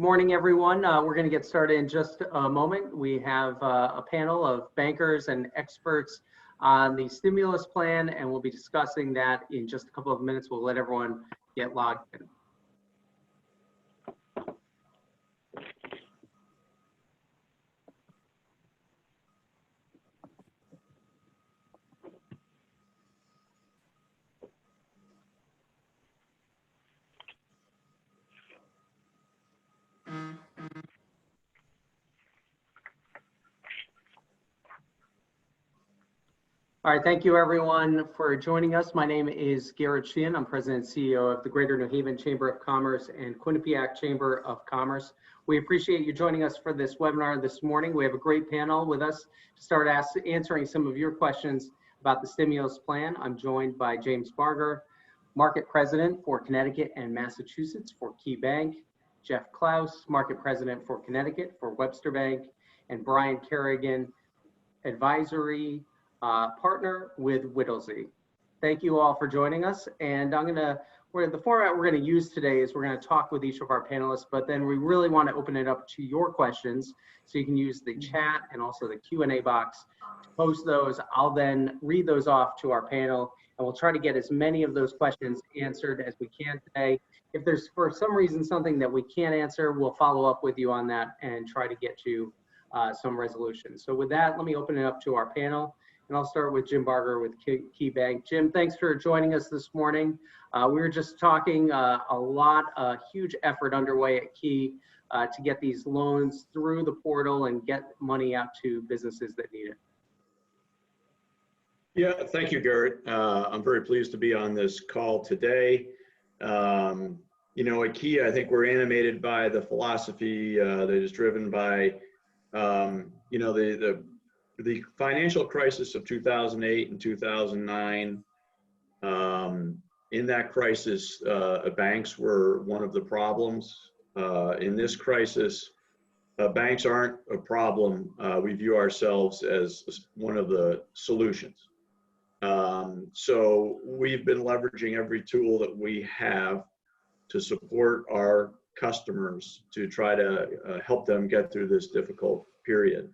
Good morning, everyone. We're going to get started in just a moment. We have a panel of bankers and experts on the stimulus plan, and we'll be discussing that in just a couple of minutes. We'll let everyone get logged in. All right, thank you everyone for joining us. My name is Garrett Sheehan. I'm President and CEO of the Greater New Haven Chamber of Commerce and Quinnipiac Chamber of Commerce. We appreciate you joining us for this webinar this morning. We have a great panel with us to start answering some of your questions about the stimulus plan. I'm joined by James Barger, Market President for Connecticut and Massachusetts for KeyBank, Jeff Klaus, Market President for Connecticut for Webster Bank, and Brian Kerrigan, Advisory partner with Whittlesey. Thank you all for joining us. And the format we're going to use today is we're going to talk with each of our panelists, but then we really want to open it up to your questions. So you can use the chat and also the Q&A box to post those. I'll then read those off to our panel, and we'll try to get as many of those questions answered as we can today. If there's for some reason something that we can't answer, we'll follow up with you on that and try to get you some resolution. So with that, let me open it up to our panel. And I'll start with Jim Barger with KeyBank. Jim, thanks for joining us this morning. We were just talking a huge effort underway at Key to get these loans through the portal and get money out to businesses that need it. Yeah, thank you, Garrett. I'm very pleased to be on this call today. You know, at Key, I think we're animated by the philosophy that is driven by, you know, the financial crisis of 2008 and 2009. In that crisis, banks were one of the problems. In this crisis, banks aren't a problem. We view ourselves as one of the solutions. So we've been leveraging every tool that we have to support our customers to try to help them get through this difficult period.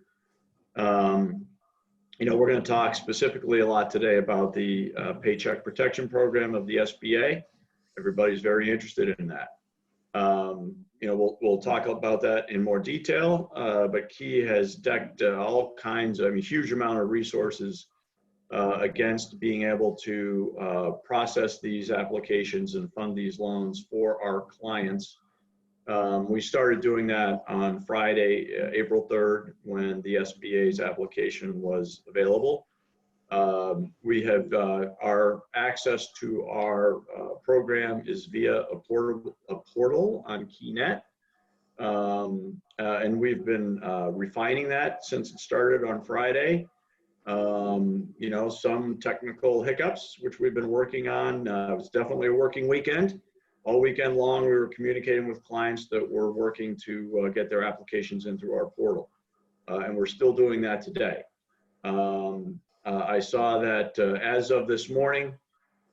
You know, we're going to talk specifically a lot today about the Paycheck Protection Program of the SBA. Everybody's very interested in that. You know, we'll talk about that in more detail, but Key has decked all kinds of, huge amount of resources against being able to process these applications and fund these loans for our clients. We started doing that on Friday, April 3rd, when the SBA's application was available. We have our access to our program is via a portal on KeyNet. And we've been refining that since it started on Friday. You know, some technical hiccups, which we've been working on. It was definitely a working weekend. All weekend long, we were communicating with clients that were working to get their applications in through our portal. And we're still doing that today. I saw that as of this morning,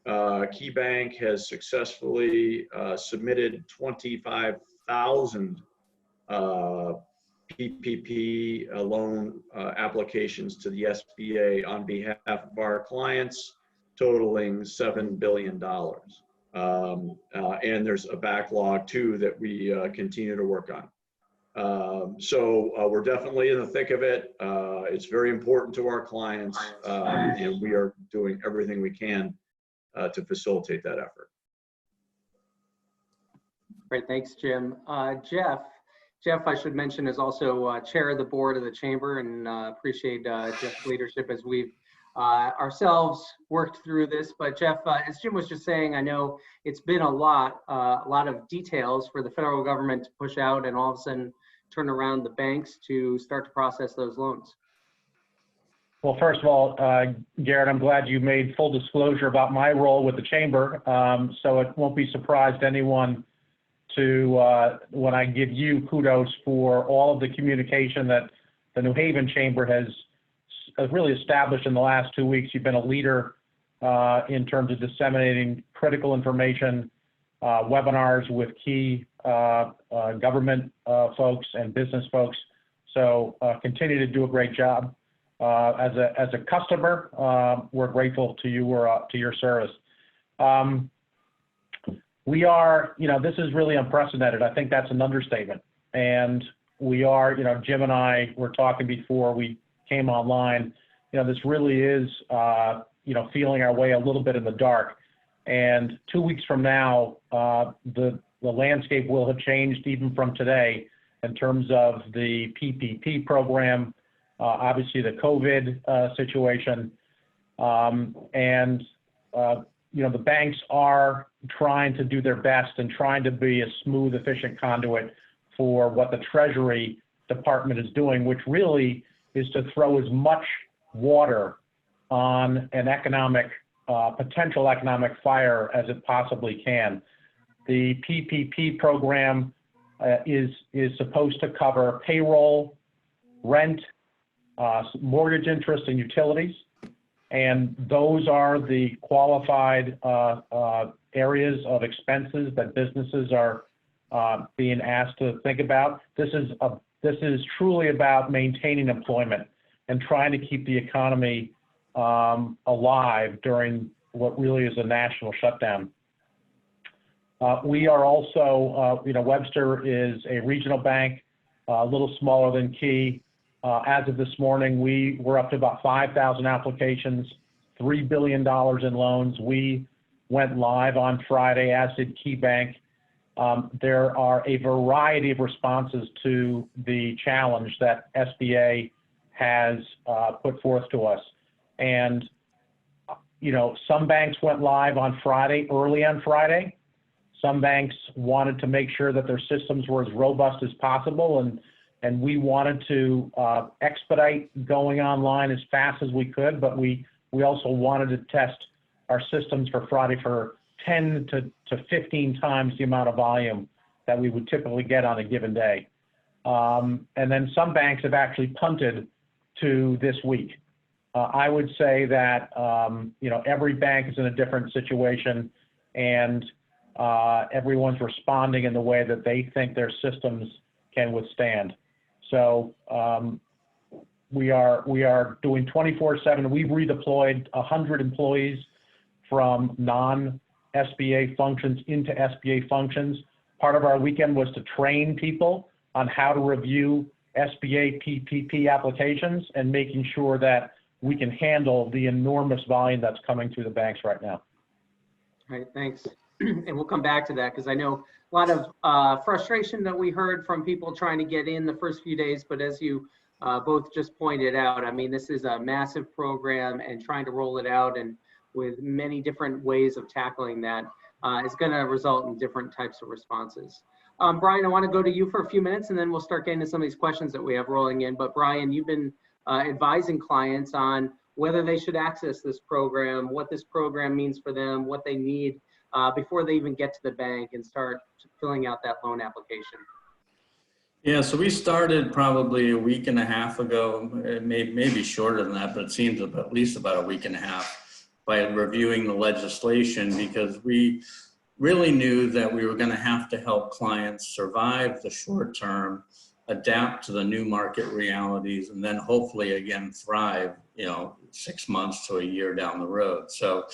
KeyBank has successfulully submitted 25,000 PPP loan applications to the SBA on behalf of our clients, totaling $7 billion. And there's a backlog too that we continue to work on. So we're definitely in the thick of it. It's very important to our clients, and we are doing everything we can to facilitate that effort. Great, thanks, Jim. Jeff, I should mention, is also chair of the board of the chamber, and appreciate Jeff's leadership as we've ourselves worked through this. But Jeff, as Jim was just saying, I know it's been a lot of details for the federal government to push out and all of a sudden turn around the banks to start to process those loans. Well, first of all, Garrett, I'm glad you made full disclosure about my role with the chamber, so it won't be surprised to anyone when I give you kudos for all of the communication that the New Haven Chamber has really established in the last 2 weeks. You've been a leader in terms of disseminating critical information webinars with key government folks and business folks. So continue to do a great job. As a customer, we're grateful to you to your service. We are, this is really unprecedented. I think that's an understatement. And we are, Jim and I were talking before we came online. This really is, feeling our way a little bit in the dark. And 2 weeks from now, the landscape will have changed even from today in terms of the PPP program, obviously the COVID situation, and the banks are trying to do their best and trying to be a smooth, efficient conduit for what the Treasury Department is doing, which really is to throw as much water on an potential economic fire as it possibly can. The PPP program is supposed to cover payroll, rent, mortgage interest, and utilities. And those are the qualified areas of expenses that businesses are being asked to think about. This is truly about maintaining employment and trying to keep the economy alive during what really is a national shutdown. We are also, Webster is a regional bank, a little smaller than Key. As of this morning, we were up to about 5,000 applications, $3 billion in loans. We went live on Friday, as did KeyBank. There are a variety of responses to the challenge that SBA has put forth to us. And, some banks went live on Friday, early on Friday. Some banks wanted to make sure that their systems were as robust as possible, and we wanted to expedite going online as fast as we could, but we also wanted to test our systems for Friday for 10 to 15 times the amount of volume that we would typically get on a given day. And then some banks have actually punted to this week. I would say that, every bank is in a different situation, and everyone's responding in the way that they think their systems can withstand. So we are doing 24/7. We've redeployed 100 employees from non-SBA functions into SBA functions. Part of our weekend was to train people on how to review SBA PPP applications and making sure that we can handle the enormous volume that's coming through the banks right now. All right, thanks. And we'll come back to that because I know a lot of frustration that we heard from people trying to get in the first few days. But as you both just pointed out, I mean, this is a massive program, and trying to roll it out and with many different ways of tackling that is going to result in different types of responses. Brian, I want to go to you for a few minutes, and then we'll start getting to some of these questions that we have rolling in. But Brian, you've been advising clients on whether they should access this program, what this program means for them, what they need before they even get to the bank and start filling out that loan application. Yeah, so we started probably a week and a half ago, maybe shorter than that, but it seems at least about a week and a half, by reviewing the legislation, because we really knew that we were going to have to help clients survive the short term, adapt to the new market realities, and then hopefully again thrive, 6 months to a year down the road. So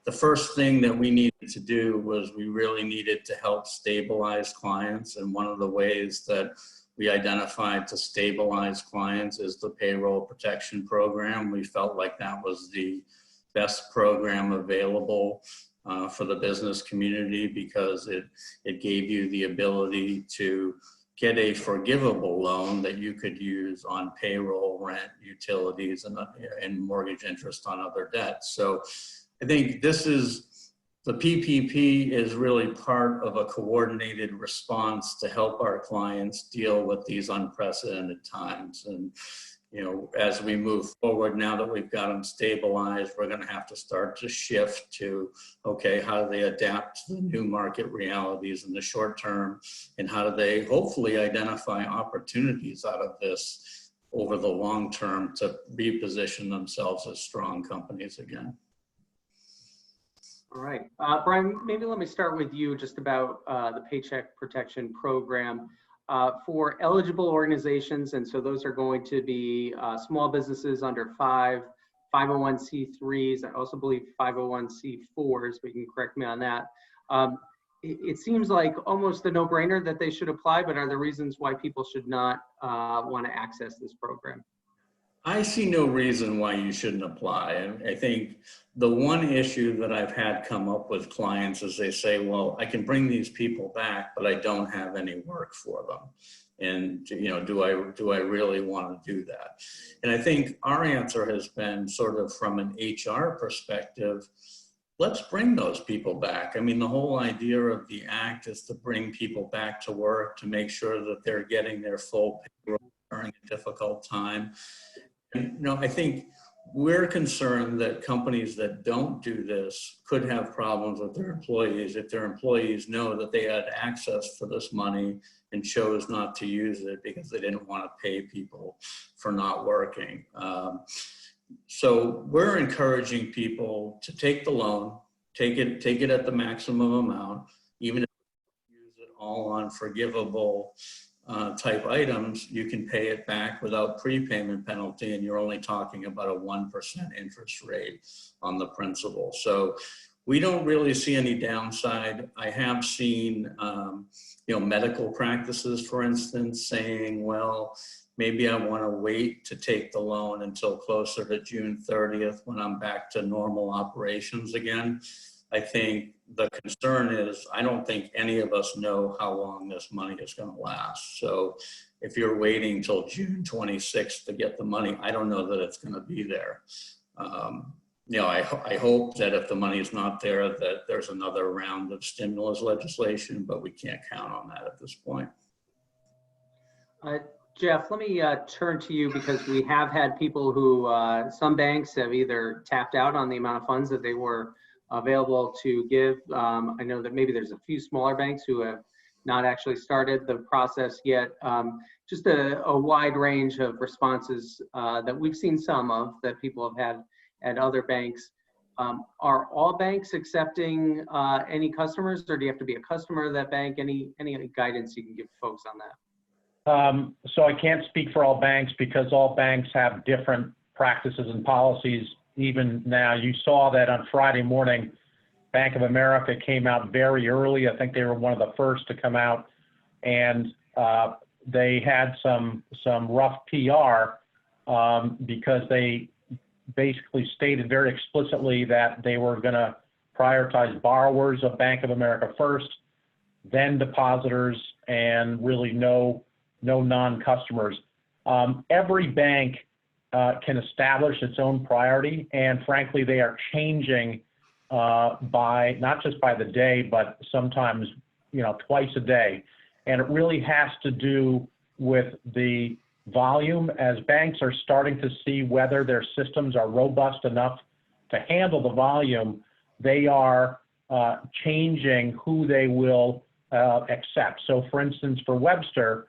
the first thing that we needed to do was we really needed to help stabilize clients. And one of the ways that we identified to stabilize clients is the Payroll Protection Program. We felt like that was the best program available for the business community, because it gave you the ability to get a forgivable loan that you could use on payroll, rent, utilities, and mortgage interest on other debts. So I think the PPP is really part of a coordinated response to help our clients deal with these unprecedented times. And, as we move forward, now that we've got them stabilized, we're going to have to start to shift to, okay, how do they adapt to the new market realities in the short term? And how do they hopefully identify opportunities out of this over the long term to reposition themselves as strong companies again? All right. Brian, maybe let me start with you just about the Paycheck Protection Program. For eligible organizations, and so those are going to be small businesses under 501c3s, I also believe 501c4s, but you can correct me on that. It seems like almost a no-brainer that they should apply, but are there reasons why people should not want to access this program? I see no reason why you shouldn't apply. I think the one issue that I've had come up with clients is they say, well, I can bring these people back, but I don't have any work for them. And, you know, do I really want to do that? And I think our answer has been sort of from an HR perspective, let's bring those people back. I mean, the whole idea of the act is to bring people back to work, to make sure that they're getting their full payroll during a difficult time. And, you know, I think we're concerned that companies that don't do this could have problems with their employees if their employees know that they had access to this money and chose not to use it because they didn't want to pay people for not working. So we're encouraging people to take the loan, take it at the maximum amount, even if you use it all on forgivable type items, you can pay it back without prepayment penalty, and you're only talking about a 1% interest rate on the principal. So we don't really see any downside. I have seen, you know, medical practices, for instance, saying, well, maybe I want to wait to take the loan until closer to June 30th when I'm back to normal operations again. I think the concern is, I don't think any of us know how long this money is going to last. So if you're waiting till June 26th to get the money, I don't know that it's going to be there. You know, I hope that if the money is not there, that there's another round of stimulus legislation, but we can't count on that at this point. Jeff, let me turn to you, because we have had people who, some banks have either tapped out on the amount of funds that they were available to give. I know that maybe there's a few smaller banks who have not actually started the process yet. Just a wide range of responses that we've seen some of that people have had at other banks. Are all banks accepting any customers, or do you have to be a customer of that bank? Any guidance you can give folks on that? So I can't speak for all banks because all banks have different practices and policies. Even now, you saw that on Friday morning, Bank of America came out very early. I think they were one of the first to come out, and they had some rough PR because they basically stated very explicitly that they were going to prioritize borrowers of Bank of America first, then depositors, and really no non-customers. Every bank can establish its own priority, and frankly, they are changing by not just by the day, but sometimes, you know, twice a day. And it really has to do with the volume. As banks are starting to see whether their systems are robust enough to handle the volume, they are changing who they will accept. So for instance, for Webster,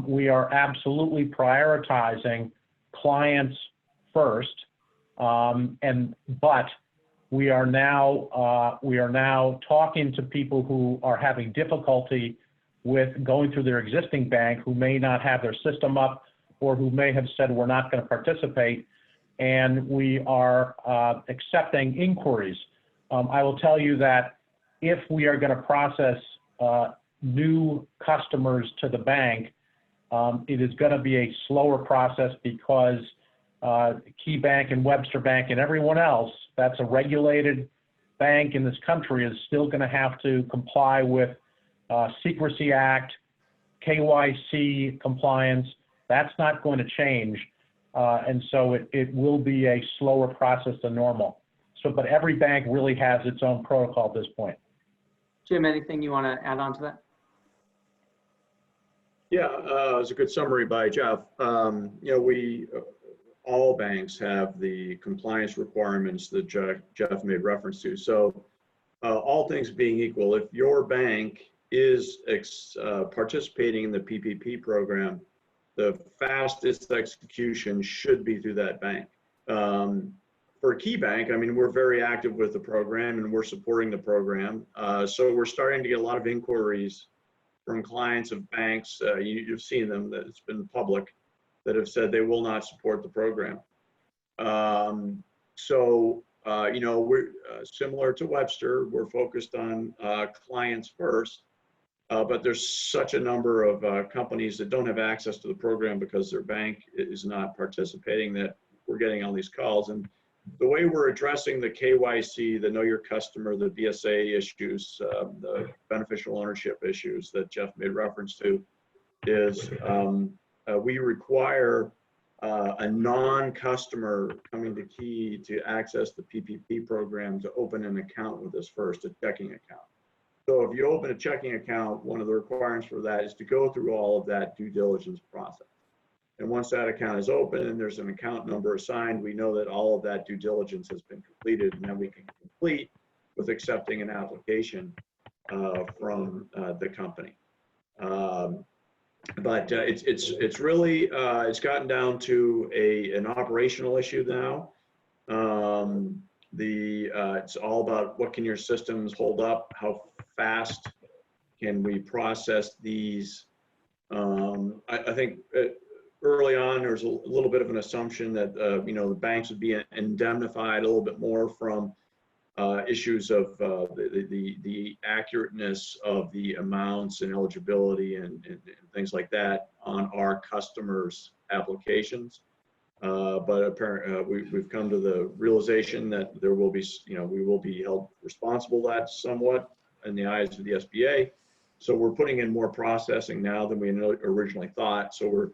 we are absolutely prioritizing clients first, but we are now talking to people who are having difficulty with going through their existing bank, who may not have their system up or who may have said we're not going to participate, and we are accepting inquiries. I will tell you that if we are going to process new customers to the bank, it is going to be a slower process because KeyBank and Webster Bank and everyone else that's a regulated bank in this country is still going to have to comply with Secrecy Act, KYC compliance. That's not going to change. And so it will be a slower process than normal. So, but every bank really has its own protocol at this point. Jim, anything you want to add on to that? Yeah, it was a good summary by Jeff. You know, all banks have the compliance requirements that Jeff made reference to. So all things being equal, if your bank is participating in the PPP program, the fastest execution should be through that bank. for KeyBank, I mean, we're very active with the program and we're supporting the program. So we're starting to get a lot of inquiries from clients of banks. You've seen them, that it's been public, that have said they will not support the program. You know, we're similar to Webster, we're focused on clients first, but there's such a number of companies that don't have access to the program because their bank is not participating that we're getting all these calls. And the way we're addressing the KYC, the know your customer, the BSA issues, the beneficial ownership issues that Jeff made reference to is we require a non-customer coming to Key to access the PPP program to open an account with us first, a checking account. So if you open a checking account, one of the requirements for that is to go through all of that due diligence process. And once that account is open and there's an account number assigned, we know that all of that due diligence has been completed, and then we can complete with accepting an application from the company. But it's really it's gotten down to an operational issue now. It's all about what can your systems hold up, how fast can we process these. I think early on there was a little bit of an assumption that you know, the banks would be indemnified a little bit more from issues of the accurateness of the amounts and eligibility and things like that on our customers' applications. But apparently we've come to the realization that there will be, you know, we will be held responsible for that somewhat in the eyes of the SBA. So we're putting in more processing now than we originally thought. So we're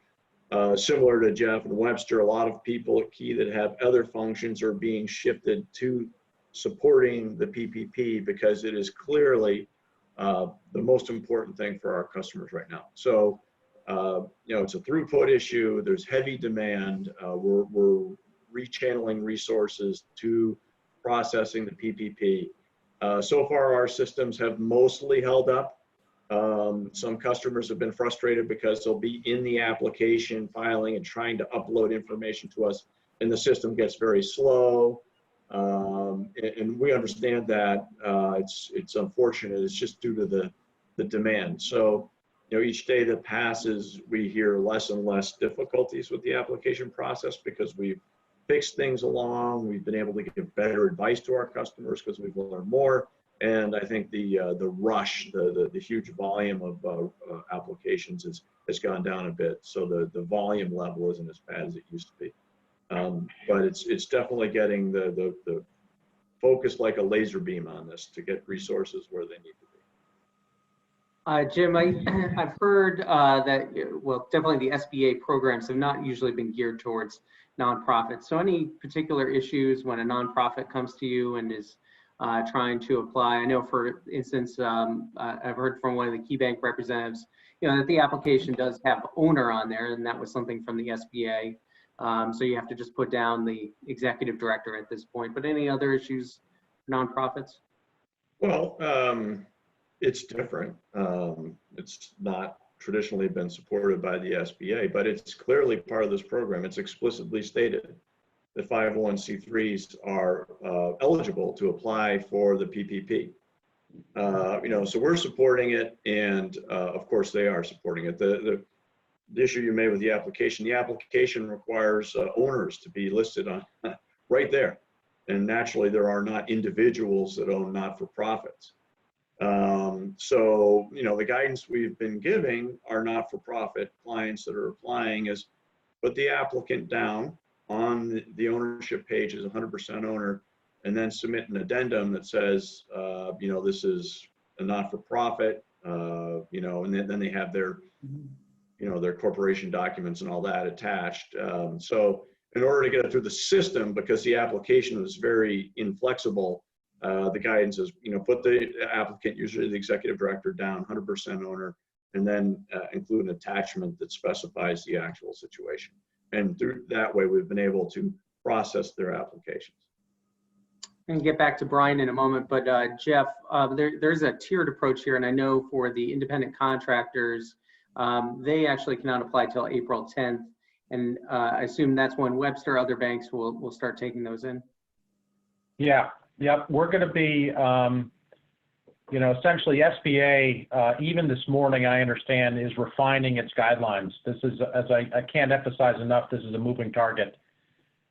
similar to Jeff and Webster, a lot of people at Key that have other functions are being shifted to supporting the PPP because it is clearly the most important thing for our customers right now. So, you know, it's a throughput issue. There's heavy demand. We're rechanneling resources to processing the PPP. So far, our systems have mostly held up. Some customers have been frustrated because they'll be in the application filing and trying to upload information to us, and the system gets very slow. And we understand that. It's unfortunate. It's just due to the demand. So, you know, each day that passes, we hear less and less difficulties with the application process because we've fixed things along. We've been able to give better advice to our customers because we've learned more. And I think the rush, the huge volume of applications has gone down a bit. So the volume level isn't as bad as it used to be. But it's definitely getting the focus like a laser beam on this to get resources where they need to be. Jim, I've heard that, well, definitely the SBA programs have not usually been geared towards nonprofits. So any particular issues when a nonprofit comes to you and is trying to apply? I know, for instance, I've heard from one of the KeyBank representatives, you know, that the application does have owner on there, and that was something from the SBA. So you have to just put down the executive director at this point. But any other issues for nonprofits? Well, it's different. It's not traditionally been supported by the SBA, but it's clearly part of this program. It's explicitly stated that 501c3s are eligible to apply for the PPP. You know, so we're supporting it, and of course they are supporting it. The issue you made with the application requires owners to be listed on right there. And naturally, there are not individuals that own not-for-profits. So, you know, the guidance we've been giving our not-for-profit clients that are applying is put the applicant down on the ownership page as 100% owner, and then submit an addendum that says, you know, this is a not-for-profit, you know, and then they have their, you know, their corporation documents and all that attached. So in order to get it through the system, because the application is very inflexible, the guidance is, you know, put the applicant, usually the executive director, down 100% owner, and then include an attachment that specifies the actual situation. And through that way, we've been able to process their applications. And get back to Brian in a moment, but Jeff, there's a tiered approach here, and I know for the independent contractors, they actually cannot apply till April 10th, and I assume that's when Webster, other banks will start taking those in. Yeah, yep. We're going to be, essentially SBA, even this morning, I understand, is refining its guidelines. This is, as I can't emphasize enough, this is a moving target.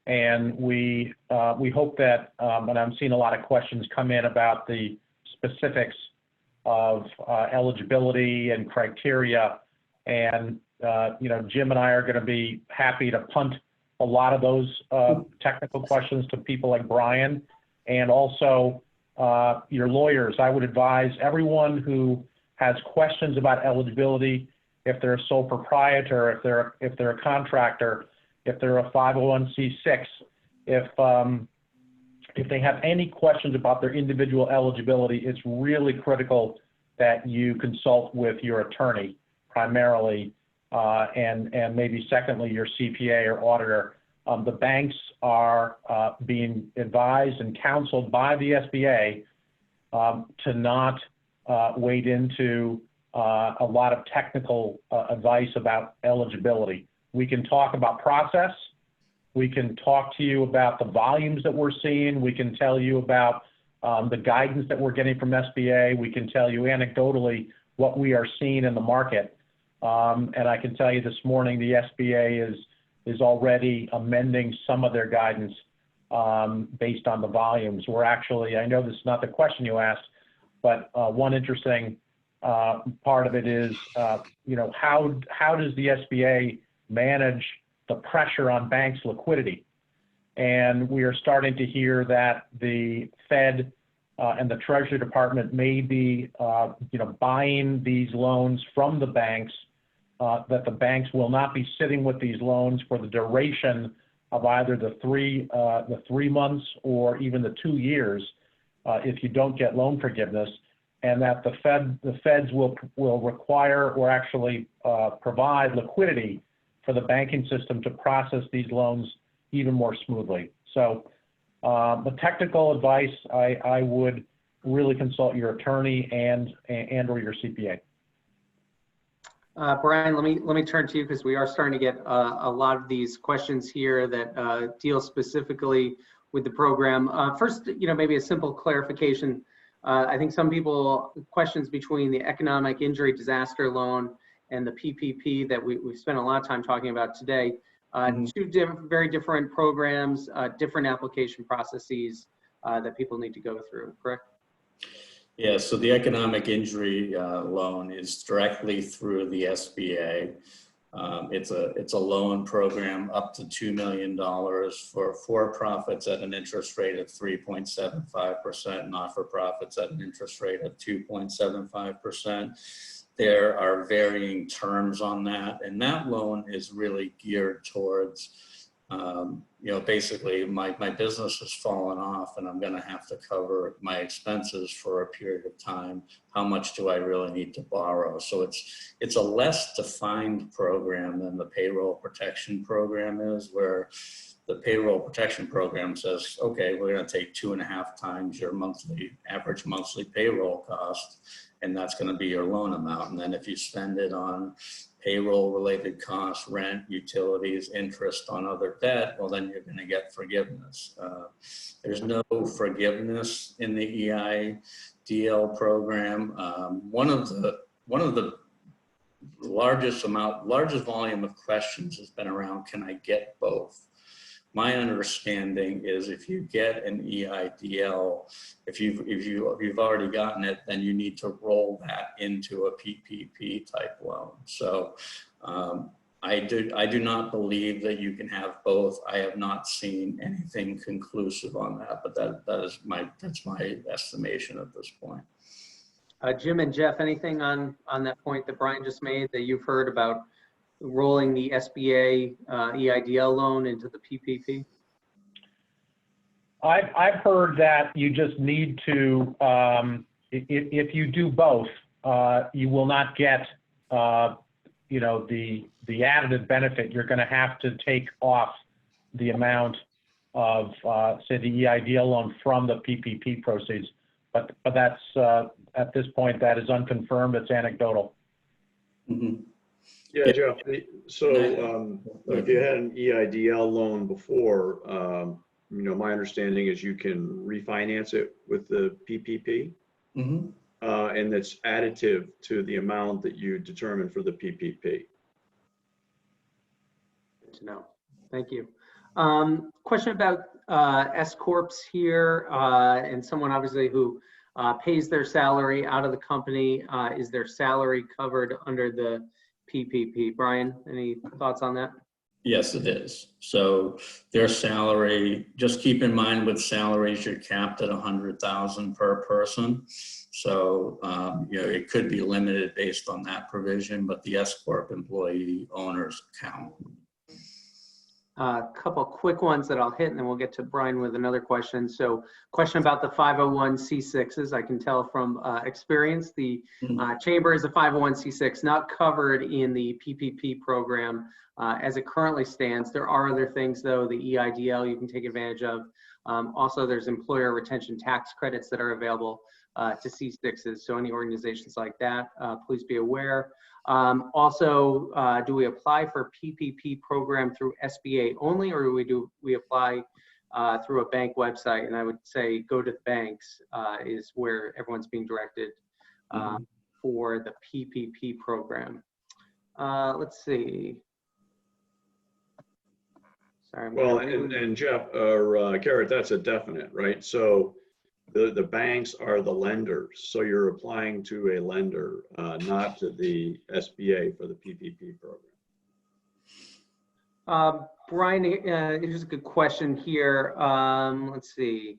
And we hope that, and I'm seeing a lot of questions come in about the specifics of eligibility and criteria. And, Jim and I are going to be happy to punt a lot of those technical questions to people like Brian, and also your lawyers. I would advise everyone who has questions about eligibility, if they're a sole proprietor, if they're a contractor, if they're a 501c6, if they have any questions about their individual eligibility, it's really critical that you consult with your attorney primarily, and maybe secondly, your CPA or auditor. The banks are being advised and counseled by the SBA to not wade into a lot of technical advice about eligibility. We can talk about process. We can talk to you about the volumes that we're seeing. We can tell you about the guidance that we're getting from SBA. We can tell you anecdotally what we are seeing in the market. And I can tell you this morning, the SBA is already amending some of their guidance based on the volumes. We're actually, I know this is not the question you asked, but one interesting part of it is, how does the SBA manage the pressure on banks' liquidity? And we are starting to hear that the Fed and the Treasury Department may be, buying these loans from the banks, that the banks will not be sitting with these loans for the duration of either the three months or even the 2 years if you don't get loan forgiveness, and that the Feds will require or actually provide liquidity for the banking system to process these loans even more smoothly. So the technical advice, I would really consult your attorney and or your CPA. Brian, let me turn to you, because we are starting to get a lot of these questions here that deal specifically with the program. First, maybe a simple clarification. I think some people questions between the economic injury disaster loan and the PPP that we've spent a lot of time talking about today. Two very different programs, different application processes that people need to go through, correct? Yeah, so the economic injury loan is directly through the SBA. It's a loan program up to $2 million for for-profits at an interest rate of 3.75%, not-for-profits at an interest rate of 2.75%. There are varying terms on that, and that loan is really geared towards basically my business has fallen off and I'm going to have to cover my expenses for a period of time. How much do I really need to borrow? So it's a less defined program than the payroll protection program is, where the payroll protection program says, okay, we're going to take 2.5 times your average monthly payroll cost, and that's going to be your loan amount. And then if you spend it on payroll related costs, rent, utilities, interest on other debt, well, then you're going to get forgiveness. There's no forgiveness in the EIDL program. One of the largest volume of questions has been around, can I get both? My understanding is if you get an EIDL, if you've already gotten it, then you need to roll that into a PPP type loan. So I do not believe that you can have both. I have not seen anything conclusive on that, but that's my estimation at this point. Jim and Jeff, anything on that point that Brian just made that you've heard about rolling the SBA EIDL loan into the PPP? I've heard that you just need to, if you do both, you will not get, the additive benefit. You're going to have to take off the amount of, say, the EIDL loan from the PPP proceeds. But that's, at this point, that is unconfirmed. It's anecdotal. Mm-hmm. Yeah, Jeff. So if you had an EIDL loan before, my understanding is you can refinance it with the PPP, Mhm. and it's additive to the amount that you determine for the PPP. Good to know. Thank you. Question about S Corps here, and someone obviously who pays their salary out of the company. Is their salary covered under the PPP? Brian, any thoughts on that? Yes, it is. So their salary, just keep in mind with salaries, you're capped at 100,000 per person. So, it could be limited based on that provision, but the S Corp employee owners count. A couple quick ones that I'll hit, and then we'll get to Brian with another question. So, question about the 501c6s. I can tell from experience, the chamber is a 501c6, not covered in the PPP program as it currently stands. There are other things, though, the EIDL you can take advantage of. Also, there's employer retention tax credits that are available to C6s. So, any organizations like that, please be aware. Also, do we apply for PPP program through SBA only, or do we apply through a bank website? And I would say go to the banks is where everyone's being directed for the PPP program. Let's see. Sorry. Well, and Jeff, or Garrett, that's a definite, right? So the banks are the lenders. So you're applying to a lender, not to the SBA for the PPP program. Brian, here's a good question here. Let's see.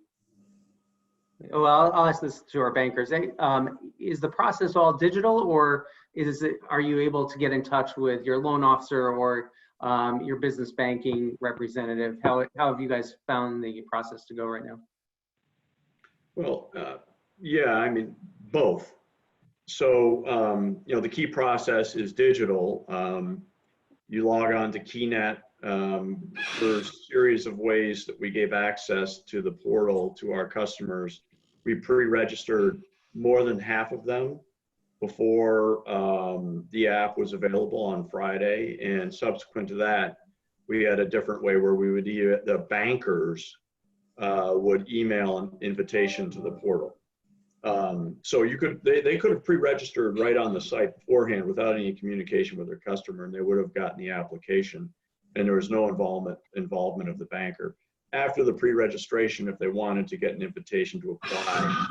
Well, I'll ask this to our bankers. Is the process all digital, or are you able to get in touch with your loan officer or your business banking representative? How have you guys found the process to go right now? Well, yeah, I mean, both. So, the key process is digital. You log on to KeyNet. There's a series of ways that we gave access to the portal to our customers. We pre-registered more than half of them before the app was available on Friday. And subsequent to that, we had a different way where we would the bankers would email an invitation to the portal. So they could have pre-registered right on the site beforehand without any communication with their customer, and they would have gotten the application, and there was no involvement of the banker. After the pre-registration, if they wanted to get an invitation to apply,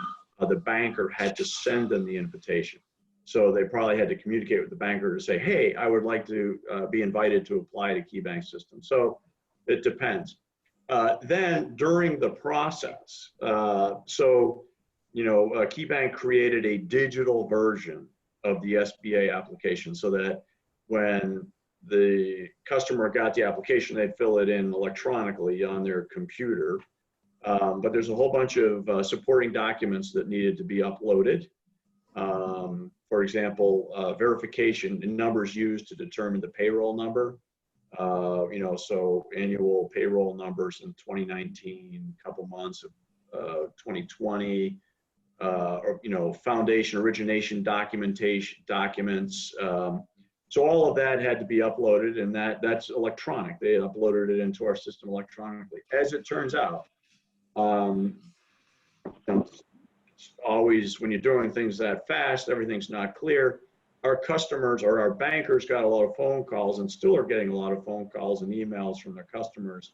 the banker had to send them the invitation. So they probably had to communicate with the banker to say, hey, I would like to be invited to apply to KeyBank system. So it depends. Then during the process, KeyBank created a digital version of the SBA application so that when the customer got the application, they'd fill it in electronically on their computer. But there's a whole bunch of supporting documents that needed to be uploaded. For example, verification and numbers used to determine the payroll number. So annual payroll numbers in 2019, couple months of 2020, foundation origination documents. So all of that had to be uploaded, and that's electronic. They uploaded it into our system electronically. As it turns out, always when you're doing things that fast, everything's not clear. Our customers or our bankers got a lot of phone calls and still are getting a lot of phone calls and emails from their customers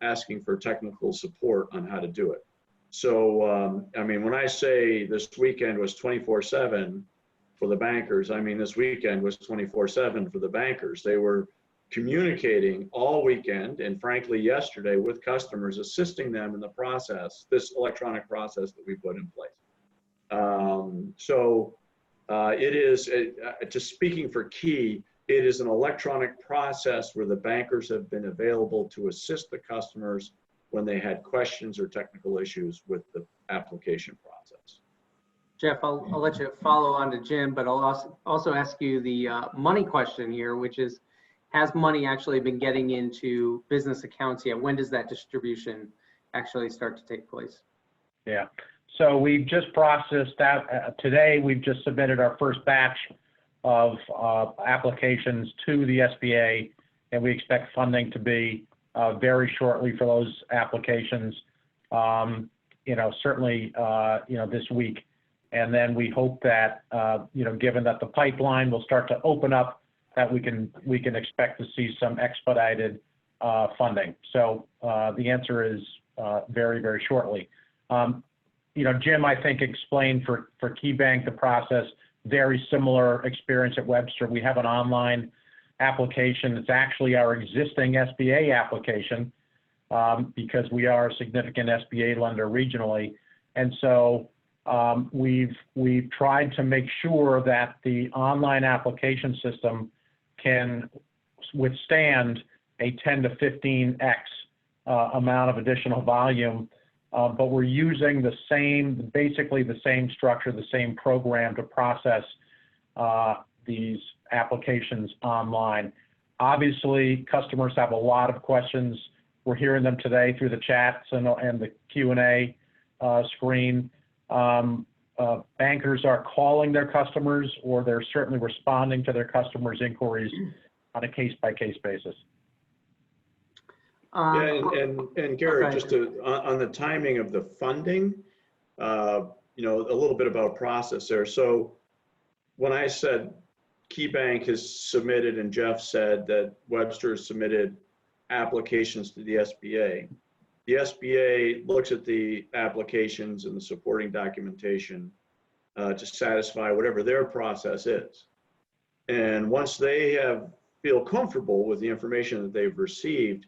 asking for technical support on how to do it. So, when I say this weekend was 24/7 for the bankers, this weekend was 24/7 for the bankers. They were communicating all weekend and frankly yesterday with customers, assisting them in the process, this electronic process that we put in place. It is, just speaking for Key, it is an electronic process where the bankers have been available to assist the customers when they had questions or technical issues with the application process. Jeff, I'll let you follow on to Jim, but I'll also ask you the money question here, which is, has money actually been getting into business accounts yet? When does that distribution actually start to take place? Yeah. So we've just processed that. Today, we've just submitted our first batch of applications to the SBA, and we expect funding to be very shortly for those applications, certainly, this week. And then we hope that, given that the pipeline will start to open up, that we can expect to see some expedited funding. So the answer is very, very shortly. Jim, I think, explained for KeyBank the process, very similar experience at Webster. We have an online application. It's actually our existing SBA application because we are a significant SBA lender regionally. And so we've tried to make sure that the online application system can withstand a 10 to 15x amount of additional volume, but we're using basically the same structure, the same program to process these applications online. Obviously, customers have a lot of questions. We're hearing them today through the chats and the Q&A screen. Bankers are calling their customers, or they're certainly responding to their customers' inquiries on a case-by-case basis. And Garrett, just on the timing of the funding, a little bit about process there. So when I said KeyBank has submitted and Jeff said that Webster has submitted applications to the SBA looks at the applications and the supporting documentation to satisfy whatever their process is. And once they feel comfortable with the information that they've received,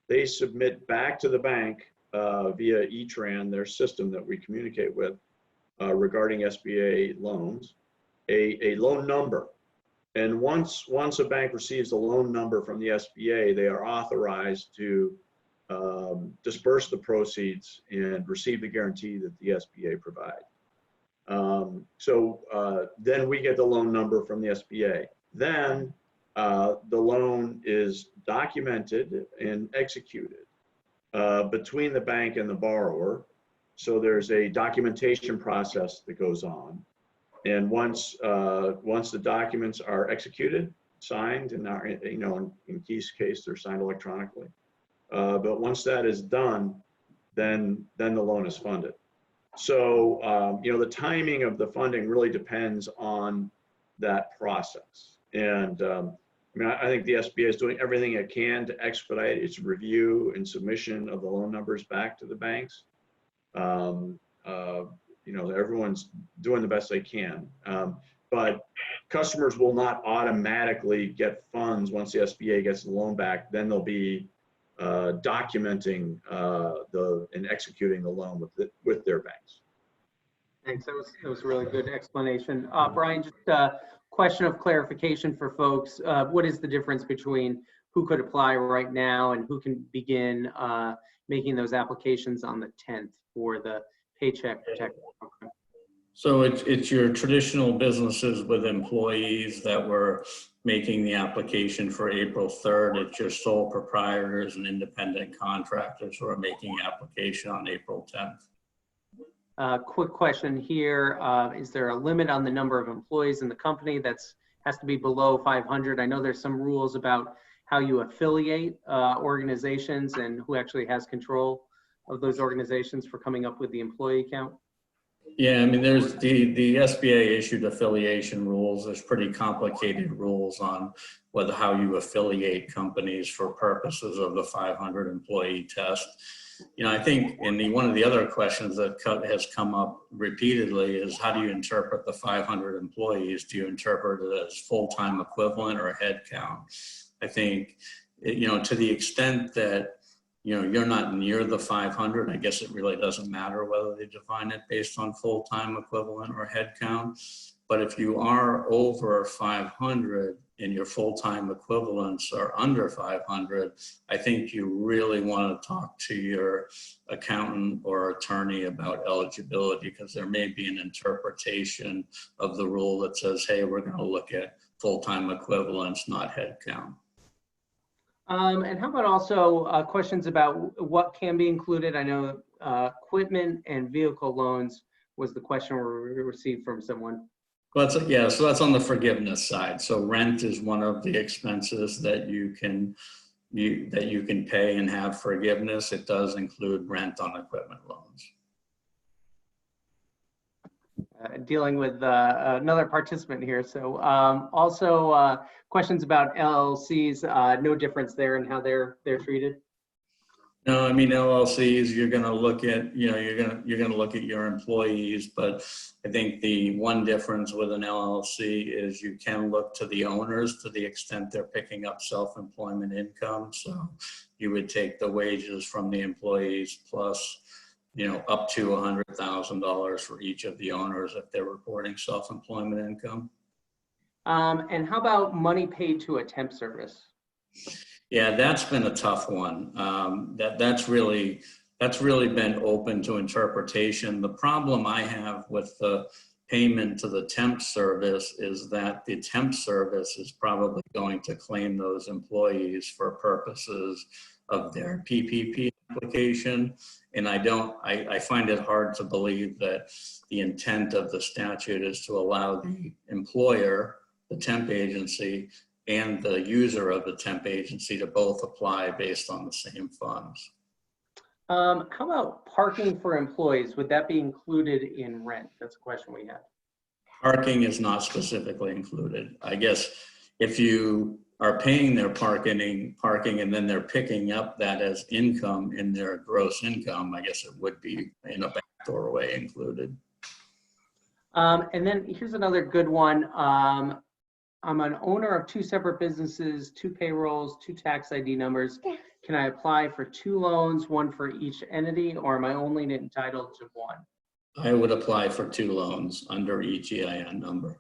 they submit back to the bank via E-Tran, their system that we communicate with regarding SBA loans, a loan number. And once a bank receives a loan number from the SBA, they are authorized to disperse the proceeds and receive the guarantee that the SBA provides. So then we get the loan number from the SBA. Then the loan is documented and executed between the bank and the borrower. So there's a documentation process that goes on. And once the documents are executed, signed, and are, in Key's case, they're signed electronically. But once that is done, then the loan is funded. So, the timing of the funding really depends on that process. And I think the SBA is doing everything it can to expedite its review and submission of the loan numbers back to the banks. Everyone's doing the best they can. But customers will not automatically get funds once the SBA gets the loan back. Then they'll be documenting and executing the loan with their banks. Thanks. That was a really good explanation. Brian, just a question of clarification for folks. What is the difference between who could apply right now and who can begin making those applications on the 10th for the Paycheck Protection Program? So it's your traditional businesses with employees that were making the application for April 3rd. It's your sole proprietors and independent contractors who are making application on April 10th. Quick question here. Is there a limit on the number of employees in the company has to be below 500? I know there's some rules about how you affiliate organizations and who actually has control of those organizations for coming up with the employee count. Yeah, there's the SBA issued affiliation rules. There's pretty complicated rules on how you affiliate companies for purposes of the 500 employee test. I think one of the other questions that has come up repeatedly is, how do you interpret the 500 employees? Do you interpret it as full-time equivalent or head count? I think, to the extent that you're not near the 500, I guess it really doesn't matter whether they define it based on full-time equivalent or head count. But if you are over 500 and your full-time equivalents are under 500, I think you really want to talk to your accountant or attorney about eligibility, because there may be an interpretation of the rule that says, hey, we're going to look at full-time equivalents, not head count. And how about also questions about what can be included? I know equipment and vehicle loans was the question we received from someone. Well, so that's on the forgiveness side. So rent is one of the expenses that you can that you can pay and have forgiveness. It does include rent on equipment loans. Dealing with another participant here. So also questions about LLCs, no difference there in how they're treated. No, I mean, LLCs, you're going to look at, you're going to look at your employees, but I think the one difference with an LLC is you can look to the owners to the extent they're picking up self-employment income. So you would take the wages from the employees plus, up to $100,000 for each of the owners if they're reporting self-employment income. And how about money paid to a temp service? Yeah, that's been a tough one. That's really been open to interpretation. The problem I have with the payment to the temp service is that the temp service is probably going to claim those employees for purposes of their PPP application. And I find it hard to believe that the intent of the statute is to allow the employer, the temp agency, and the user of the temp agency to both apply based on the same funds. How about parking for employees? Would that be included in rent? That's a question we have. Parking is not specifically included. I guess if you are paying their parking and then they're picking up that as income in their gross income, I guess it would be in a backdoor way included. And then here's another good one. I'm an owner of 2 separate businesses, 2 payrolls, 2 tax ID numbers. Can I apply for 2 loans, 1 for each entity, or am I only entitled to 1? I would apply for 2 loans under each EIN number.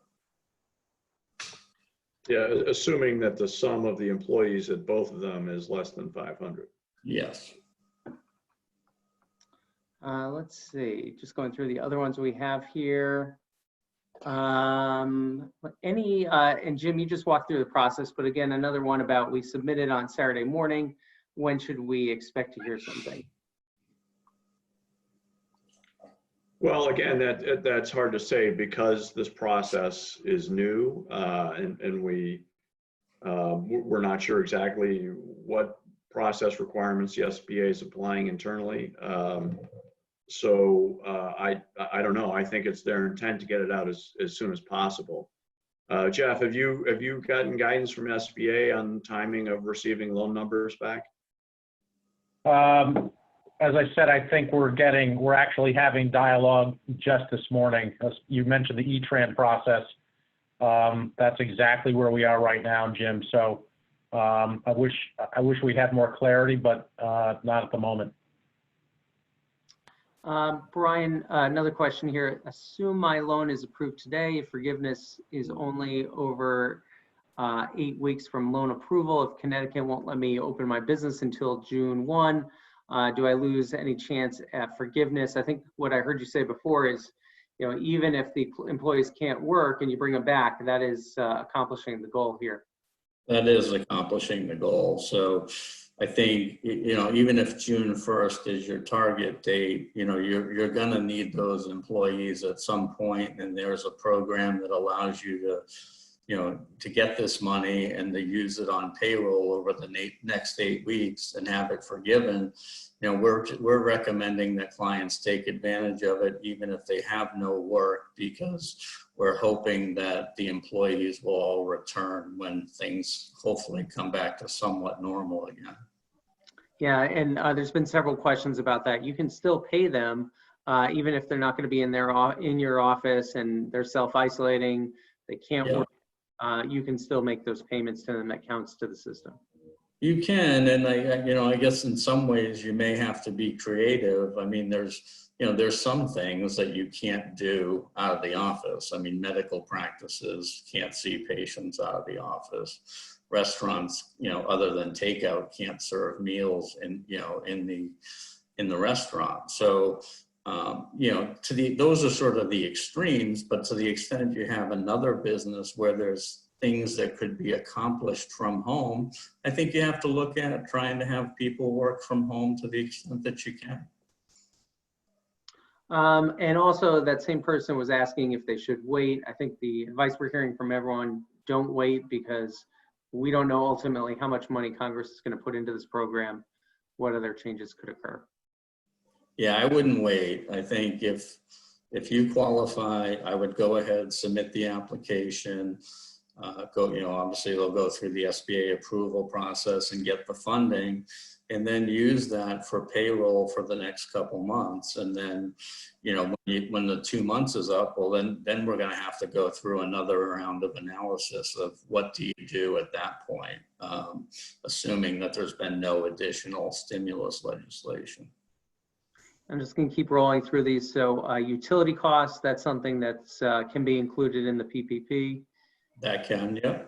Yeah, assuming that the sum of the employees at both of them is less than 500. Yes. Let's see, just going through the other ones we have here. And Jim, you just walked through the process, but again, another one about we submitted on Saturday morning. When should we expect to hear something? Well, again, that's hard to say because this process is new, and we're not sure exactly what process requirements the SBA is applying internally. So I don't know. I think it's their intent to get it out as soon as possible. Jeff, have you gotten guidance from SBA on timing of receiving loan numbers back? As I said, I think we're actually having dialogue just this morning. As you mentioned the E-Tran process. That's exactly where we are right now, Jim. So I wish we had more clarity, but not at the moment. Brian, another question here. Assume my loan is approved today. If forgiveness is only over 8 weeks from loan approval. If Connecticut won't let me open my business until June 1, do I lose any chance at forgiveness? I think what I heard you say before is, even if the employees can't work and you bring them back, that is accomplishing the goal here. That is accomplishing the goal. So I think, even if June 1st is your target date, you're going to need those employees at some point, and there's a program that allows you to get this money and to use it on payroll over the next 8 weeks and have it forgiven. We're recommending that clients take advantage of it even if they have no work, because we're hoping that the employees will all return when things hopefully come back to somewhat normal again. Yeah, and there's been several questions about that. You can still pay them even if they're not going to be in your office and they're self-isolating, they can't work. You can still make those payments to them. That counts to the system. You can, and I guess in some ways you may have to be creative. I mean, there's some things that you can't do out of the office. I mean, medical practices can't see patients out of the office. Restaurants, other than takeout, can't serve meals in the restaurant. So, those are sort of the extremes, but to the extent you have another business where there's things that could be accomplished from home, I think you have to look at trying to have people work from home to the extent that you can. And also that same person was asking if they should wait. I think the advice we're hearing from everyone, don't wait, because we don't know ultimately how much money Congress is going to put into this program, what other changes could occur. Yeah, I wouldn't wait. I think if you qualify, I would go ahead, submit the application, obviously they'll go through the SBA approval process and get the funding, and then use that for payroll for the next couple months. And then, when the 2 months is up, well, then we're going to have to go through another round of analysis of what do you do at that point, assuming that there's been no additional stimulus legislation. I'm just going to keep rolling through these. So utility costs, that's something that's can be included in the PPP. That can, yeah.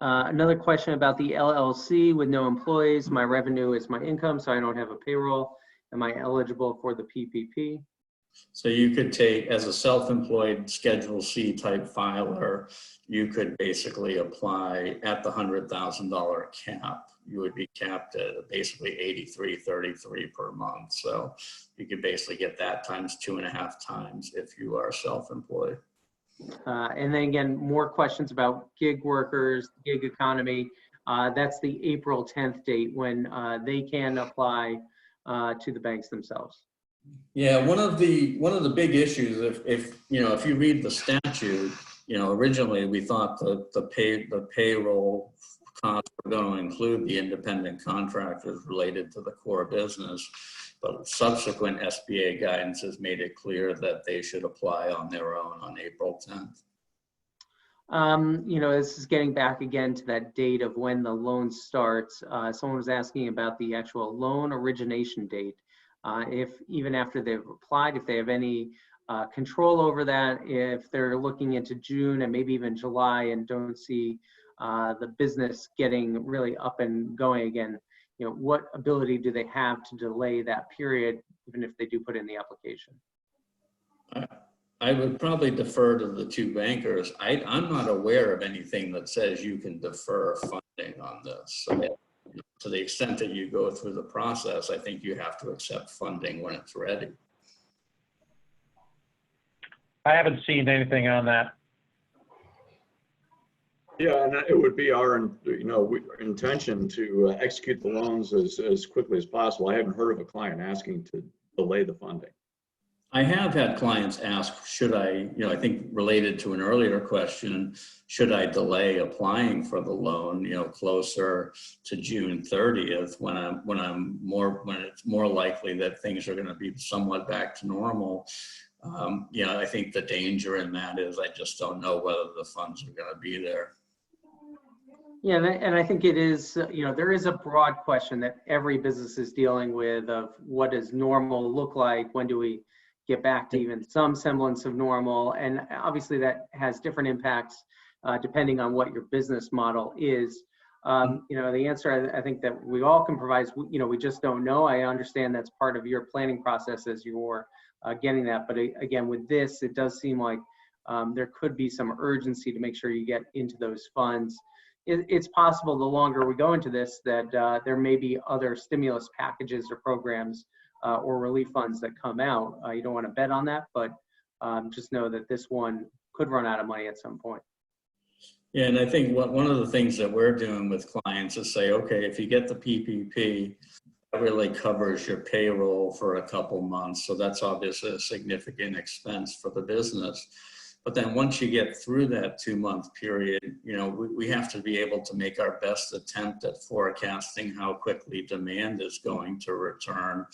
Another question about the LLC with no employees. My revenue is my income, so I don't have a payroll. Am I eligible for the PPP? So you could take, as a self-employed Schedule C type filer, you could basically apply at the $100,000 cap. You would be capped at basically $83.33 per month. So you could basically get that times 2.5 times if you are self-employed. And then again, more questions about gig workers, gig economy. That's the April 10th date when they can apply to the banks themselves. Yeah, one of the big issues, if you read the statute, originally we thought the payroll costs were going to include the independent contractors related to the core business, but subsequent SBA guidance has made it clear that they should apply on their own on April 10th. This is getting back again to that date of when the loan starts. Someone was asking about the actual loan origination date. If even after they've applied, if they have any control over that, if they're looking into June and maybe even July and don't see the business getting really up and going again, what ability do they have to delay that period, even if they do put in the application? I would probably defer to the two bankers. I'm not aware of anything that says you can defer funding on this. So to the extent that you go through the process, I think you have to accept funding when it's ready. I haven't seen anything on that. Yeah, and it would be our intention to execute the loans as quickly as possible. I haven't heard of a client asking to delay the funding. I have had clients ask, should I, I think related to an earlier question, should I delay applying for the loan, closer to June 30th when it's more likely that things are going to be somewhat back to normal. I think the danger in that is I just don't know whether the funds are going to be there. Yeah, and I think it is, there is a broad question that every business is dealing with of what does normal look like? When do we get back to even some semblance of normal? And obviously that has different impacts depending on what your business model is. The answer I think that we all can provide is, we just don't know. I understand that's part of your planning process as you're getting that. But again, with this, it does seem like there could be some urgency to make sure you get into those funds. It's possible the longer we go into this that there may be other stimulus packages or programs or relief funds that come out. You don't want to bet on that, but just know that this one could run out of money at some point. Yeah, and I think one of the things that we're doing with clients is say, okay, if you get the PPP, that really covers your payroll for a couple months. So that's obviously a significant expense for the business. But then once you get through that 2-month period, we have to be able to make our best attempt at forecasting how quickly demand is going to return.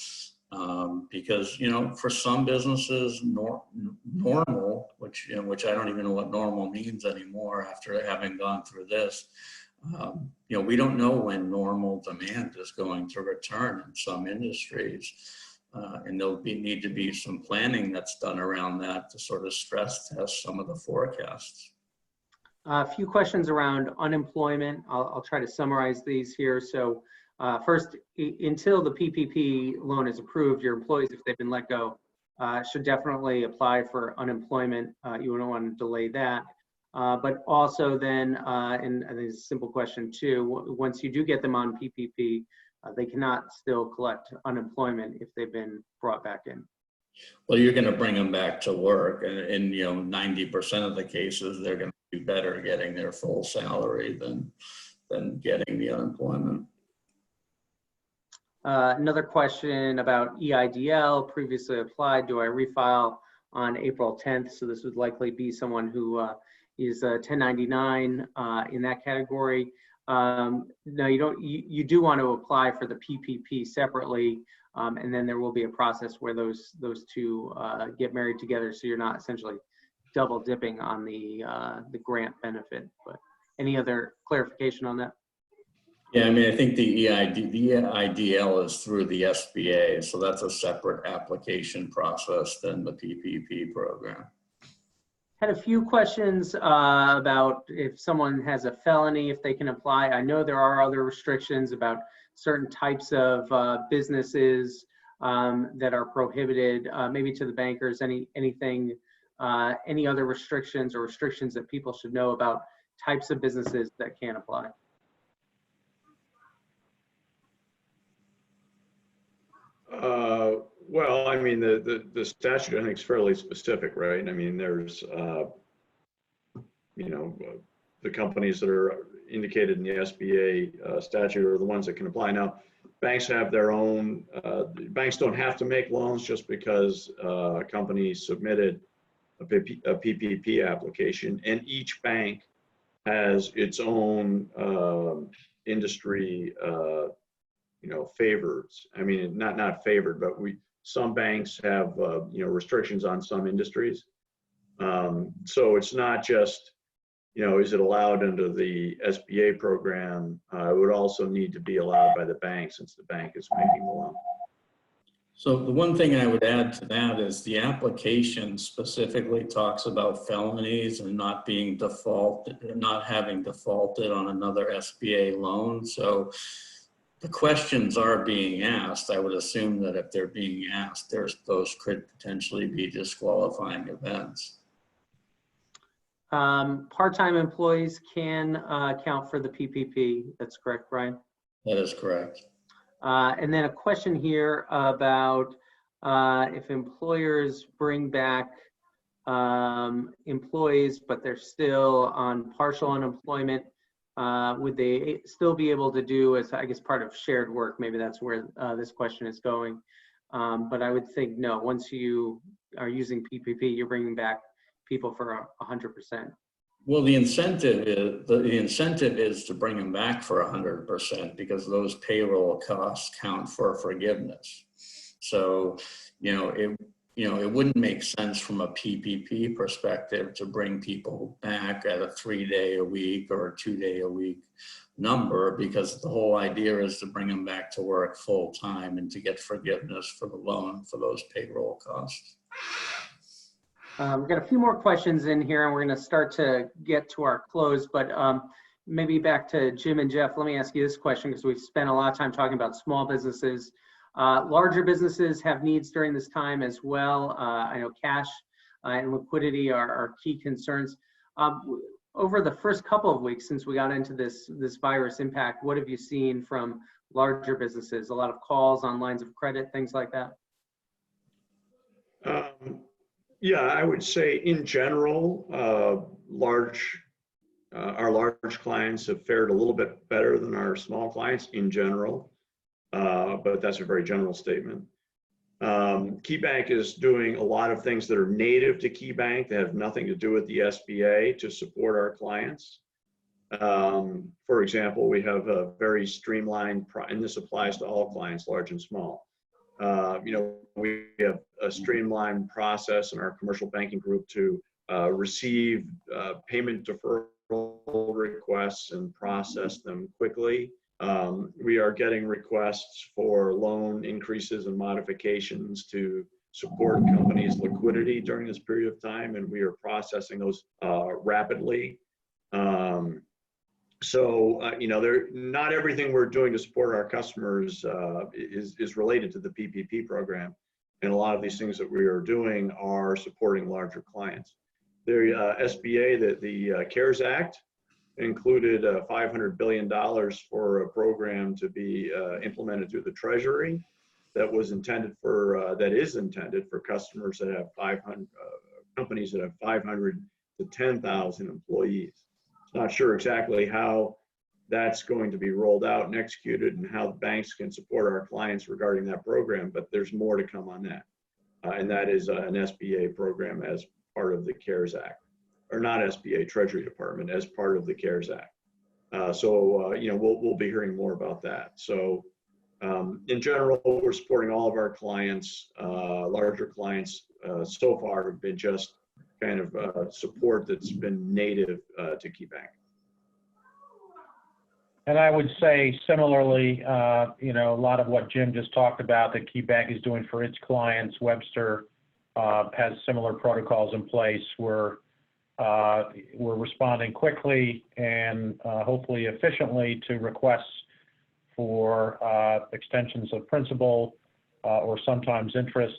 Because, for some businesses, normal, which I don't even know what normal means anymore after having gone through this, we don't know when normal demand is going to return in some industries. And there'll need to be some planning that's done around that to sort of stress test some of the forecasts. A few questions around unemployment. I'll try to summarize these here. So first, until the PPP loan is approved, your employees, if they've been let go, should definitely apply for unemployment. You don't want to delay that. But also then, and I think it's a simple question too, once you do get them on PPP, they cannot still collect unemployment if they've been brought back in. Well, you're going to bring them back to work, and in 90% of the cases, they're going to do better getting their full salary than than getting the unemployment. Another question about EIDL, previously applied. Do I refile on April 10th? So this would likely be someone who is 1099 in that category. No, you don't. You do want to apply for the PPP separately, and then there will be a process where those two get married together, so you're not essentially double dipping on the grant benefit. But any other clarification on that? Yeah, I mean, I think the EIDL is through the SBA, so that's a separate application process than the PPP program. Had a few questions about if someone has a felony, if they can apply. I know there are other restrictions about certain types of businesses that are prohibited, maybe to the bankers, any other restrictions or restrictions that people should know about types of businesses that can apply? Well, I mean, the statute, I think, is fairly specific, right? I mean, there's, the companies that are indicated in the SBA statute are the ones that can apply. Now, banks have their own, banks don't have to make loans just because a company submitted a PPP application, and each bank has its own industry favors. I mean, not favored, but some banks have restrictions on some industries. So it's not just is it allowed under the SBA program? It would also need to be allowed by the bank, since the bank is making the loan. So the one thing I would add to that is the application specifically talks about felonies and not having defaulted on another SBA loan. So the questions are being asked. I would assume that if they're being asked, those could potentially be disqualifying events. Part-time employees can count for the PPP. That's correct, Brian? That is correct. And then a question here about if employers bring back employees, but they're still on partial unemployment, would they still be able to do, as I guess, part of shared work? Maybe that's where this question is going. But I would think no. Once you are using PPP, you're bringing back people for 100%. Well, the incentive is to bring them back for 100% because those payroll costs count for forgiveness. So, it wouldn't make sense from a PPP perspective to bring people back at a 3-day-a-week or a 2-day-a-week number, because the whole idea is to bring them back to work full time and to get forgiveness for the loan for those payroll costs. We've got a few more questions in here, and we're going to start to get to our close, but maybe back to Jim and Jeff. Let me ask you this question, because we've spent a lot of time talking about small businesses. Larger businesses have needs during this time as well. I know cash and liquidity are key concerns. Over the first couple of weeks since we got into this virus impact, what have you seen from larger businesses? A lot of calls on lines of credit, things like that? Yeah, I would say in general, our large clients have fared a little bit better than our small clients in general, but that's a very general statement. KeyBank is doing a lot of things that are native to KeyBank that have nothing to do with the SBA to support our clients. For example, we have a very streamlined, and this applies to all clients, large and small. We have a streamlined process in our commercial banking group to receive payment deferral requests and process them quickly. We are getting requests for loan increases and modifications to support companies' liquidity during this period of time, and we are processing those rapidly. Not everything we're doing to support our customers is related to the PPP program. And a lot of these things that we are doing are supporting larger clients. The SBA, the CARES Act, included $500 billion for a program to be implemented through the Treasury that is intended for customers that have 500, companies that have 500 to 10,000 employees. Not sure exactly how that's going to be rolled out and executed, and how the banks can support our clients regarding that program. But there's more to come on that. And that is an SBA program as part of the CARES Act, or not SBA, Treasury Department, as part of the CARES Act. We'll be hearing more about that. So in general, we're supporting all of our clients. Larger clients so far have been just kind of support that's been native to KeyBank. And I would say similarly, a lot of what Jim just talked about that KeyBank is doing for its clients, Webster has similar protocols in place. We're responding quickly and hopefully efficiently to requests for extensions of principal or sometimes interest.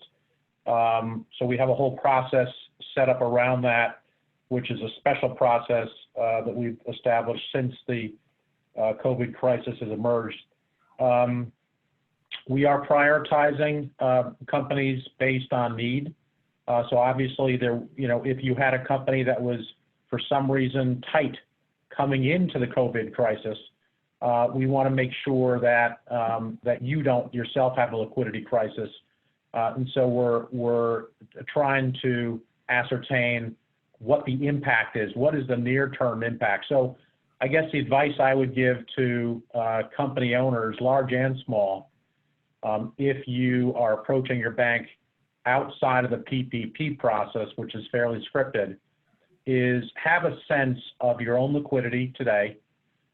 So we have a whole process set up around that, which is a special process that we've established since the COVID crisis has emerged. We are prioritizing companies based on need. So obviously, if you had a company that was for some reason tight coming into the COVID crisis, we want to make sure that that you don't yourself have a liquidity crisis. And so we're trying to ascertain what the impact is. What is the near-term impact? So I guess the advice I would give to company owners, large and small, if you are approaching your bank outside of the PPP process, which is fairly scripted, is have a sense of your own liquidity today,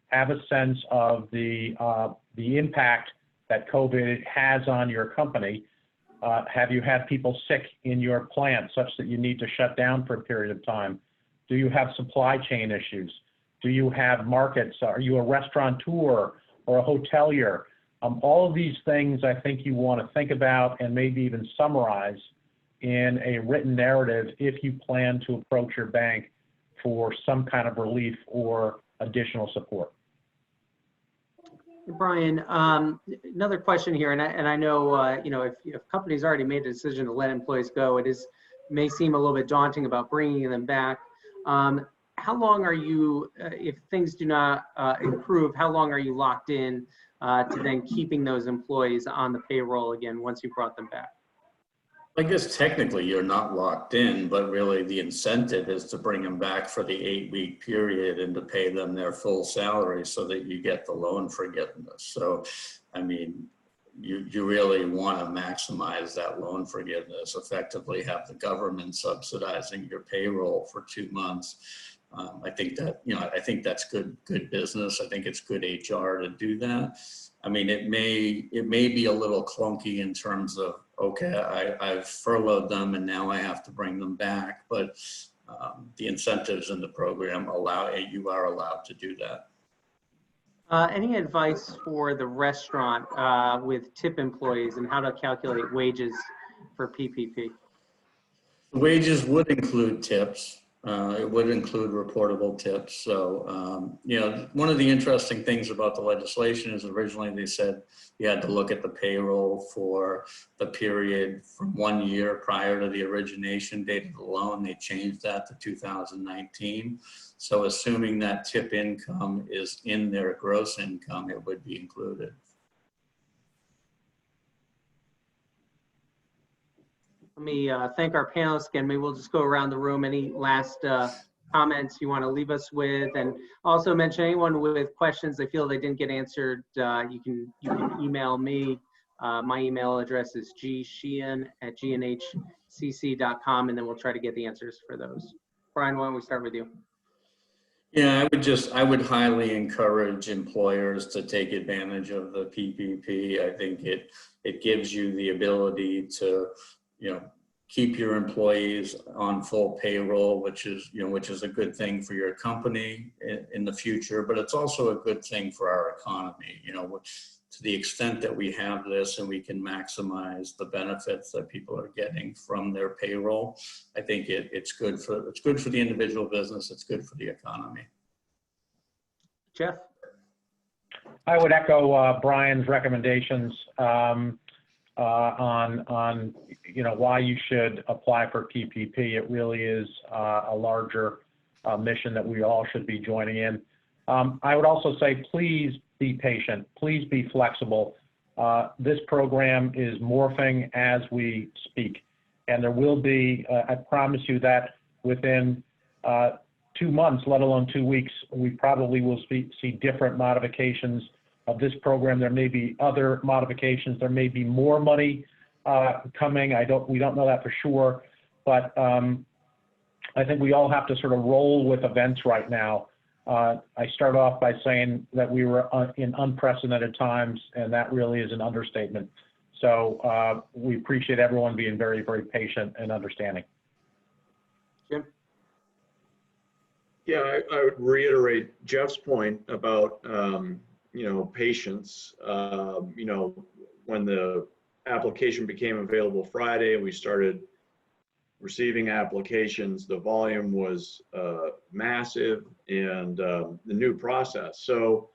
have a sense of the impact that COVID has on your company. Have you had people sick in your plant such that you need to shut down for a period of time? Do you have supply chain issues? Do you have markets? Are you a restaurateur or a hotelier? All of these things I think you want to think about and maybe even summarize in a written narrative if you plan to approach your bank for some kind of relief or additional support. Brian, another question here, and I know if companies already made a decision to let employees go, may seem a little bit daunting about bringing them back. How long are you, if things do not improve, how long are you locked in to then keeping those employees on the payroll again once you brought them back? I guess technically you're not locked in, but really the incentive is to bring them back for the 8-week period and to pay them their full salary so that you get the loan forgiveness. So, I mean, you really want to maximize that loan forgiveness, effectively have the government subsidizing your payroll for 2 months. I think that's good business. I think it's good HR to do that. I mean, it may be a little clunky in terms of, okay, I've furloughed them and now I have to bring them back, but the incentives in the program you are allowed to do that. Any advice for the restaurant with tip employees and how to calculate wages for PPP? Wages would include tips. It would include reportable tips. So, one of the interesting things about the legislation is originally they said you had to look at the payroll for the period from 1 year prior to the origination date of the loan. They changed that to 2019. So assuming that tip income is in their gross income, it would be included. Let me thank our panelists again. Maybe we'll just go around the room. Any last comments you want to leave us with? And also mention anyone with questions they feel they didn't get answered, you can email me. My email address is gsheehan@gnhcc.com, and then we'll try to get the answers for those. Brian, why don't we start with you? Yeah, I would highly encourage employers to take advantage of the PPP. I think it gives you the ability to keep your employees on full payroll, which is a good thing for your company in the future, but it's also a good thing for our economy. To the extent that we have this and we can maximize the benefits that people are getting from their payroll, I think it's good for the individual business. It's good for the economy. Jeff? I would echo Brian's recommendations on why you should apply for PPP. It really is a larger mission that we all should be joining in. I would also say, please be patient. Please be flexible. This program is morphing as we speak. And there will be, I promise you that within 2 months, let alone 2 weeks, we probably will see different modifications of this program. There may be other modifications. There may be more money coming. We don't know that for sure. But I think we all have to sort of roll with events right now. I start off by saying that we were in unprecedented times, and that really is an understatement. So we appreciate everyone being very, very patient and understanding. Jim? Yeah, I would reiterate Jeff's point about, patience. When the application became available Friday and we started receiving applications, the volume was massive, and the new process. So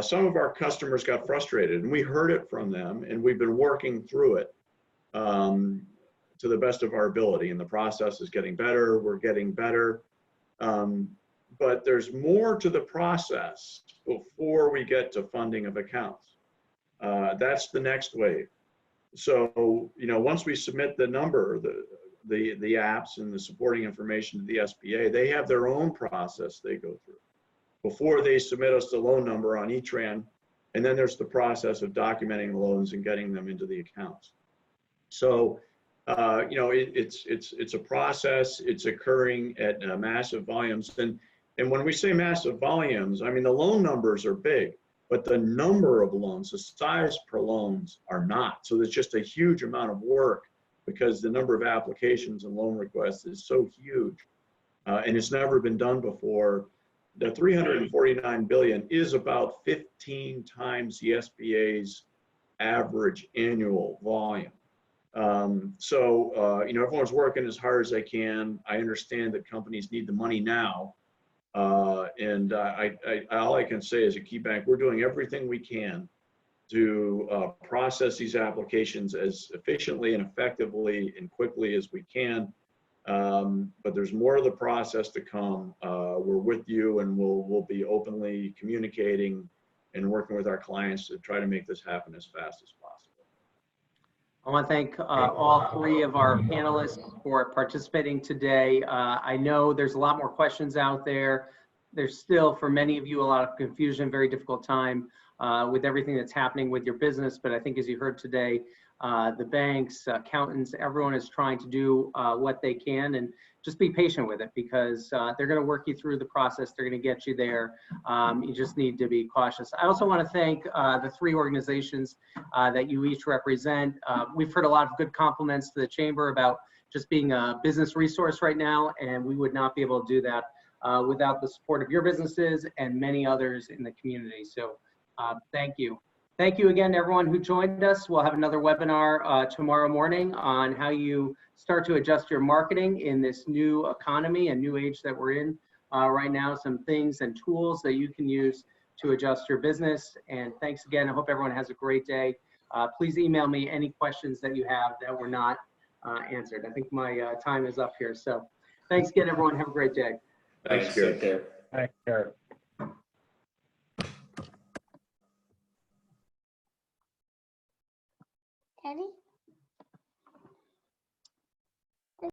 some of our customers got frustrated, and we heard it from them, and we've been working through it to the best of our ability, and the process is getting better. We're getting better. But there's more to the process before we get to funding of accounts. That's the next wave. So, once we submit the number, the apps and the supporting information to the SBA, they have their own process they go through before they submit us the loan number on E-Tran. And then there's the process of documenting the loans and getting them into the accounts. So, it's a process. It's occurring at massive volumes. And when we say massive volumes, I mean, the loan numbers are big, but the number of loans, the size per loans are not. So there's just a huge amount of work because the number of applications and loan requests is so huge, and it's never been done before. The $349 billion is about 15 times the SBA's average annual volume. Everyone's working as hard as they can. I understand that companies need the money now. All I can say is at KeyBank, we're doing everything we can to process these applications as efficiently and effectively and quickly as we can. But there's more of the process to come. We're with you, and we'll be openly communicating and working with our clients to try to make this happen as fast as possible. I want to thank all three of our panelists for participating today. I know there's a lot more questions out there. There's still, for many of you, a lot of confusion, very difficult time with everything that's happening with your business. But I think, as you heard today, the banks, accountants, everyone is trying to do what they can, and just be patient with it, because they're going to work you through the process. They're going to get you there. You just need to be cautious. I also want to thank the three organizations that you each represent. We've heard a lot of good compliments to the Chamber about just being a business resource right now, and we would not be able to do that without the support of your businesses and many others in the community. So thank you. Thank you again to everyone who joined us. We'll have another webinar tomorrow morning on how you start to adjust your marketing in this new economy and new age that we're in right now. Some things and tools that you can use to adjust your business. And thanks again. I hope everyone has a great day. Please email me any questions that you have that were not answered. I think my time is up here. So thanks again, everyone. Have a great day. Thanks, Garrett. Thanks, Garrett. Daddy?